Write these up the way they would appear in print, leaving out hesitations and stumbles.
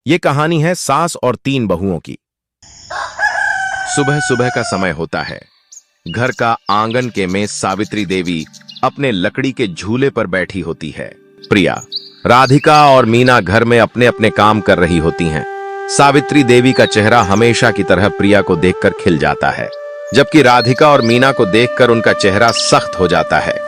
ये कहानी है सास और 3 बहुओं की। सुबह सुबह का समय होता है। घर का आंगन के में सावित्री देवी अपने लकड़ी के झूले पर बैठी होती है। प्रिया, राधिका और मीना घर में अपने अपने काम कर रही होती हैं। सावित्री देवी का चेहरा हमेशा की तरह प्रिया को देखकर खिल जाता है, जबकि राधिका और मीना को देखकर उनका चेहरा सख्त हो जाता है।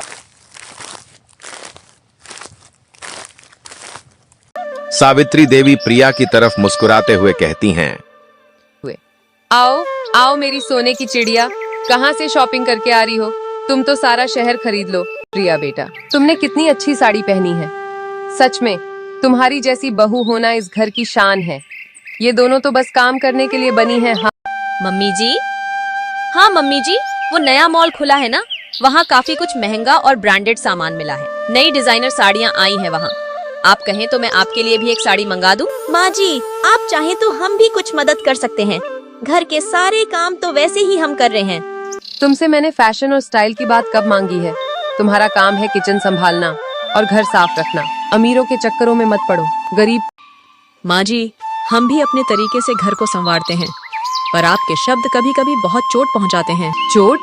सावित्री देवी प्रिया की तरफ मुस्कुराते हुए कहती हैं, आओ आओ मेरी सोने की चिड़िया, कहाँ से शॉपिंग करके आ रही हो? तुम तो सारा शहर खरीद लो। प्रिया बेटा, तुमने कितनी अच्छी साड़ी पहनी है। सच में तुम्हारी जैसी बहू होना इस घर की शान है। ये दोनों तो बस काम करने के लिए बनी है। हाँ मम्मी जी, हाँ मम्मी जी, वो नया मॉल खुला है ना, वहाँ काफी कुछ महंगा और ब्रांडेड सामान मिला है। नई डिजाइनर साड़ियाँ आई हैं वहाँ। आप कहें तो मैं आपके लिए भी एक साड़ी मंगा दूं? माँ जी, आप चाहें तो हम भी कुछ मदद कर सकते हैं। घर के सारे काम तो वैसे ही हम कर रहे हैं। तुमसे मैंने फैशन और स्टाइल की बात कब मांगी है? तुम्हारा काम है किचन संभालना और घर साफ रखना। अमीरों के चक्करों में मत पड़ो। गरीब। माँ जी, हम भी अपने तरीके से घर को संवारते हैं, पर आपके शब्द कभी कभी बहुत चोट पहुँचाते हैं। चोट?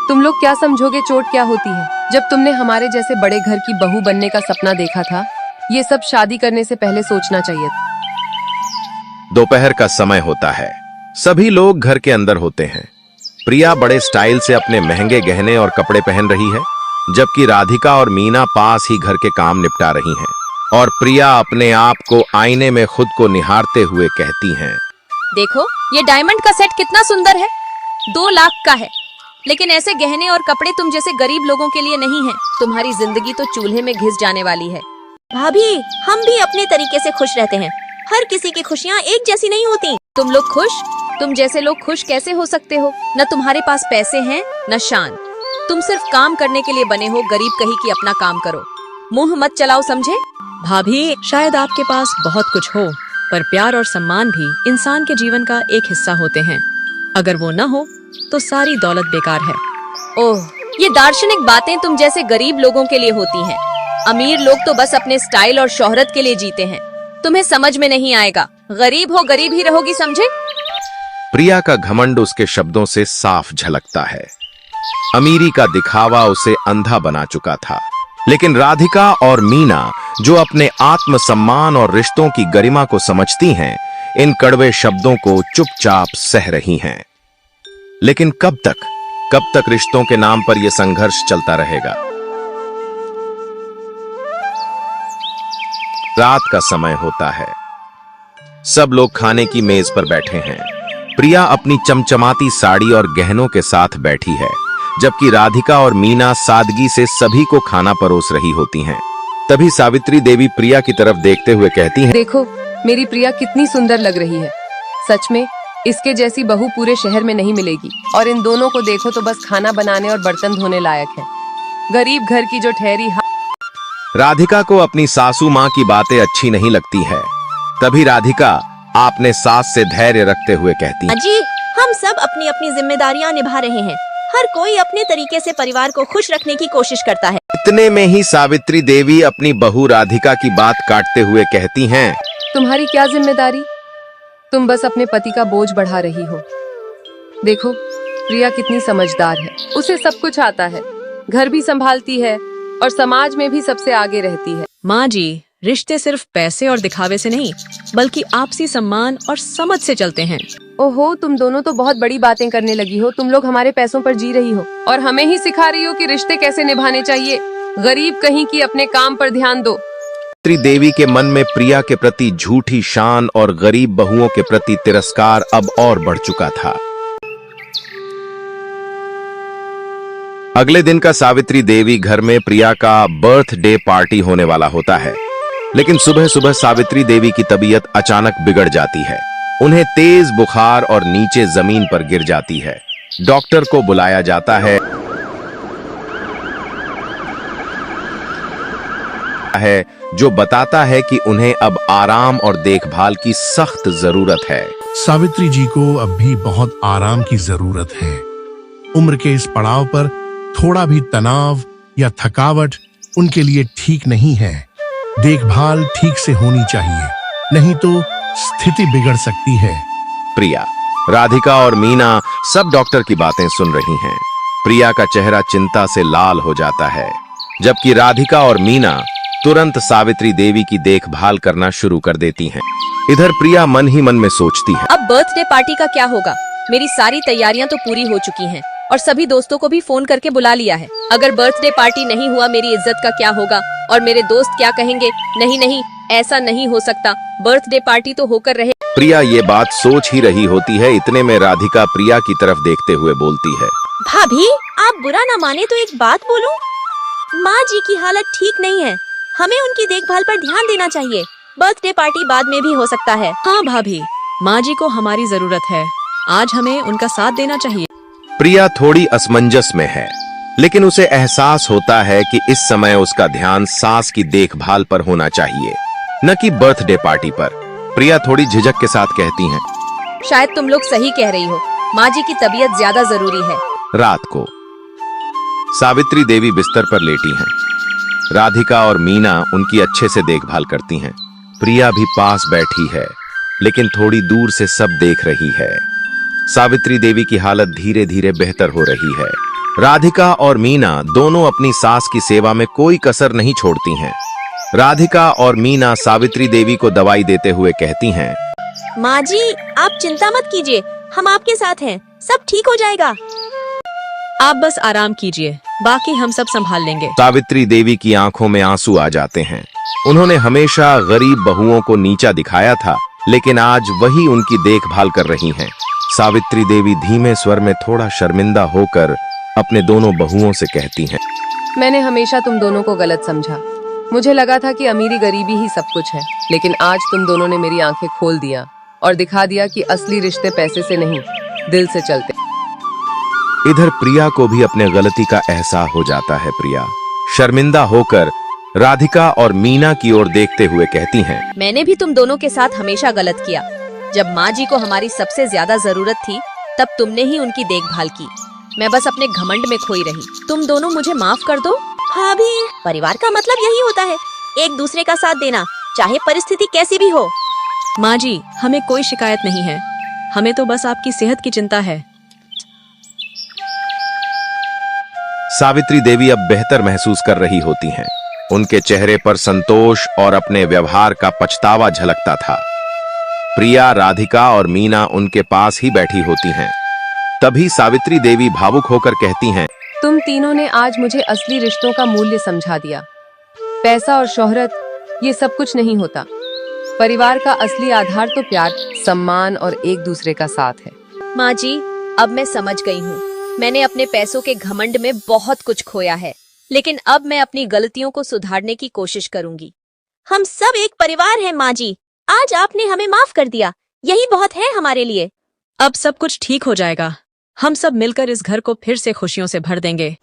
तुम लोग क्या समझोगे चोट क्या होती है? जब तुमने हमारे जैसे बड़े घर की बहू बनने का सपना देखा था, ये सब शादी करने से पहले सोचना चाहिए था। दोपहर का समय होता है। सभी लोग घर के अंदर होते हैं। प्रिया बड़े स्टाइल से अपने महंगे गहने और कपड़े पहन रही है, जबकि राधिका और मीना पास ही घर के काम निपटा रही हैं। और प्रिया अपने आप को आईने में खुद को निहारते हुए कहती हैं, देखो ये डायमंड का सेट कितना सुंदर है, 2 लाख का है। लेकिन ऐसे गहने और कपड़े तुम जैसे गरीब लोगों के लिए नहीं है। तुम्हारी जिंदगी तो चूल्हे में घिस जाने वाली है। भाभी, हम भी अपने तरीके से खुश रहते हैं। हर किसी की खुशियाँ एक जैसी नहीं होती। तुम लोग खुश? तुम जैसे लोग खुश कैसे हो सकते हो? न तुम्हारे पास पैसे हैं न शान। तुम सिर्फ काम करने के लिए बने हो। गरीब कहीं की अपना काम करो, मुंह मत चलाओ, समझे? भाभी, शायद आपके पास बहुत कुछ हो, पर प्यार और सम्मान भी इंसान के जीवन का एक हिस्सा होते हैं। अगर वो न हो तो सारी दौलत बेकार है। ओह, ये दार्शनिक बातें तुम जैसे गरीब लोगों के लिए होती हैं। अमीर लोग तो बस अपने स्टाइल और शोहरत के लिए जीते हैं। तुम्हें समझ में नहीं आएगा। गरीब हो गरीब ही रहोगी, समझे? प्रिया का घमंड उसके शब्दों से साफ झलकता है। अमीरी का दिखावा उसे अंधा बना चुका था। लेकिन राधिका और मीना, जो अपने आत्मसम्मान और रिश्तों की गरिमा को समझती हैं, इन कड़वे शब्दों को चुपचाप सह रही हैं। लेकिन कब तक रिश्तों के नाम पर यह संघर्ष चलता रहेगा? रात का समय होता है। सब लोग खाने की मेज पर बैठे हैं। प्रिया अपनी चमचमाती साड़ी और गहनों के साथ बैठी है, जबकि राधिका और मीना सादगी से सभी को खाना परोस रही होती हैं। तभी सावित्री देवी प्रिया की तरफ देखते हुए कहती हैं, देखो मेरी प्रिया कितनी सुंदर लग रही है। सच में इसके जैसी बहू पूरे शहर में नहीं मिलेगी। और इन दोनों को देखो तो बस खाना बनाने और बर्तन धोने लायक है। गरीब घर की जो ठहरी। राधिका को अपनी सासू माँ की बातें अच्छी नहीं लगती है। तभी राधिका आपने सास से धैर्य रखते हुए कहती है, अजी, हम सब अपनी अपनी जिम्मेदारियां निभा रहे हैं। हर कोई अपने तरीके से परिवार को खुश रखने की कोशिश करता है। इतने में ही सावित्री देवी अपनी बहू राधिका की बात काटते हुए कहती हैं, तुम्हारी क्या जिम्मेदारी? तुम बस अपने पति का बोझ बढ़ा रही हो। देखो प्रिया कितनी समझदार है। उसे सब कुछ आता है, घर भी संभालती है और समाज में भी सबसे आगे रहती है। माँ जी, रिश्ते सिर्फ पैसे और दिखावे से नहीं, बल्कि आपसी सम्मान और समझ से चलते हैं। ओहो, तुम दोनों तो बहुत बड़ी बातें करने लगी हो। तुम लोग हमारे पैसों पर जी रही हो और हमें ही सिखा रही हो कि रिश्ते कैसे निभाने चाहिए। गरीब कहीं की, अपने काम पर ध्यान दो। सावित्री देवी के मन में प्रिया के प्रति झूठी शान और गरीब बहुओं के प्रति तिरस्कार अब और बढ़ चुका था। अगले दिन का सावित्री देवी घर में प्रिया का बर्थडे पार्टी होने वाला होता है। लेकिन सुबह सुबह सावित्री देवी की तबीयत अचानक बिगड़ जाती है। उन्हें तेज बुखार और नीचे जमीन पर गिर जाती है। डॉक्टर को बुलाया जाता है जो बताता है कि उन्हें अब आराम और देखभाल की सख्त जरूरत है। सावित्री जी को अब भी बहुत आराम की जरूरत है। उम्र के इस पड़ाव पर थोड़ा भी तनाव या थकावट उनके लिए ठीक नहीं है। देखभाल ठीक से होनी चाहिए, नहीं तो स्थिति बिगड़ सकती है। प्रिया, राधिका और मीना सब डॉक्टर की बातें सुन रही हैं। प्रिया का चेहरा चिंता से लाल हो जाता है, जबकि राधिका और मीना तुरंत सावित्री देवी की देखभाल करना शुरू कर देती हैं। इधर प्रिया मन ही मन में सोचती है, अब बर्थडे पार्टी का क्या होगा? मेरी सारी तैयारियां तो पूरी हो चुकी हैं और सभी दोस्तों को भी फोन करके बुला लिया है। अगर बर्थडे पार्टी नहीं हुआ मेरी इज्जत का क्या होगा और मेरे दोस्त क्या कहेंगे? नहीं नहीं, ऐसा नहीं हो सकता। बर्थडे पार्टी तो होकर रहे। प्रिया ये बात सोच ही रही होती है, इतने में राधिका प्रिया की तरफ देखते हुए बोलती है, भाभी, आप बुरा ना माने तो एक बात बोलूं? माँ जी की हालत ठीक नहीं है, हमें उनकी देखभाल पर ध्यान देना चाहिए। बर्थडे पार्टी बाद में भी हो सकता है। हाँ भाभी, माँ जी को हमारी जरूरत है, आज हमें उनका साथ देना चाहिए। प्रिया थोड़ी असमंजस में है, लेकिन उसे एहसास होता है कि इस समय उसका ध्यान सास की देखभाल पर होना चाहिए, न कि बर्थडे पार्टी पर। प्रिया थोड़ी झिझक के साथ कहती हैं, शायद तुम लोग सही कह रही हो, माँ जी की तबीयत ज्यादा जरूरी है। रात को सावित्री देवी बिस्तर पर लेटी हैं। राधिका और मीना उनकी अच्छे से देखभाल करती हैं। प्रिया भी पास बैठी है, लेकिन थोड़ी दूर से सब देख रही है। सावित्री देवी की हालत धीरे धीरे बेहतर हो रही है। राधिका और मीना दोनों अपनी सास की सेवा में कोई कसर नहीं छोड़ती हैं। राधिका और मीना सावित्री देवी को दवाई देते हुए कहती हैं, माँ जी, आप चिंता मत कीजिए, हम आपके साथ हैं, सब ठीक हो जाएगा। आप बस आराम कीजिए, बाकी हम सब संभाल लेंगे। सावित्री देवी की आंखों में आंसू आ जाते हैं। उन्होंने हमेशा गरीब बहुओं को नीचा दिखाया था, लेकिन आज वही उनकी देखभाल कर रही हैं। सावित्री देवी धीमे स्वर में थोड़ा शर्मिंदा होकर अपने दोनों बहुओं से कहती हैं, मैंने हमेशा तुम दोनों को गलत समझा। मुझे लगा था कि अमीरी गरीबी ही सब कुछ है, लेकिन आज तुम दोनों ने मेरी आंखें खोल दिया और दिखा दिया कि असली रिश्ते पैसे से नहीं, दिल से चलते। इधर प्रिया को भी अपने गलती का एहसास हो जाता है। प्रिया शर्मिंदा होकर राधिका और मीना की ओर देखते हुए कहती हैं, मैंने भी तुम दोनों के साथ हमेशा गलत किया। जब माँ जी को हमारी सबसे ज्यादा जरूरत थी, तब तुमने ही उनकी देखभाल की। मैं बस अपने घमंड में खोई रही। तुम दोनों मुझे माफ कर दो। भाभी, परिवार का मतलब यही होता है, एक दूसरे का साथ देना, चाहे परिस्थिति कैसी भी हो। माँ जी, हमें कोई शिकायत नहीं है, हमें तो बस आपकी सेहत की चिंता है। सावित्री देवी अब बेहतर महसूस कर रही होती हैं। उनके चेहरे पर संतोष और अपने व्यवहार का पछतावा झलकता था। प्रिया, राधिका और मीना उनके पास ही बैठी होती हैं। तभी सावित्री देवी भावुक होकर कहती हैं, तुम तीनों ने आज मुझे असली रिश्तों का मूल्य समझा दिया। पैसा और शोहरत ये सब कुछ नहीं होता। परिवार का असली आधार तो प्यार, सम्मान और एक दूसरे का साथ है। माँ जी, अब मैं समझ गई हूँ। मैंने अपने पैसों के घमंड में बहुत कुछ खोया है, लेकिन अब मैं अपनी गलतियों को सुधारने की कोशिश करूंगी। हम सब एक परिवार हैं माँ जी, आज आपने हमें माफ कर दिया, यही बहुत है हमारे लिए। अब सब कुछ ठीक हो जाएगा, हम सब मिलकर इस घर को फिर से खुशियों से भर देंगे।